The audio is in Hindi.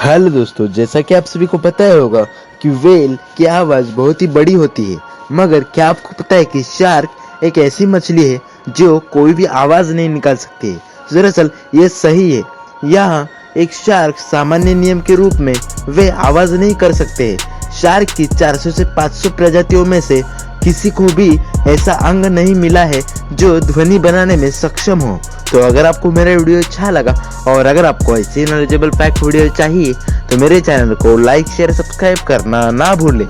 हेलो दोस्तों, जैसा कि आप सभी को पता ही होगा कि व्हेल की आवाज़ बहुत ही बड़ी होती है। मगर क्या आपको पता है कि शार्क एक ऐसी मछली है जो कोई भी आवाज़ नहीं निकाल सकती है। दरअसल ये सही है। यहाँ एक शार्क सामान्य नियम के रूप में वे आवाज़ नहीं कर सकते हैं। शार्क की 400 से 500 प्रजातियों में से किसी को भी ऐसा अंग नहीं मिला है जो ध्वनि बनाने में सक्षम हो। तो अगर आपको मेरा वीडियो अच्छा लगा और अगर आपको ऐसे नॉलेजेबल फैक्ट वीडियो चाहिए तो मेरे चैनल को लाइक शेयर सब्सक्राइब करना ना भूलें।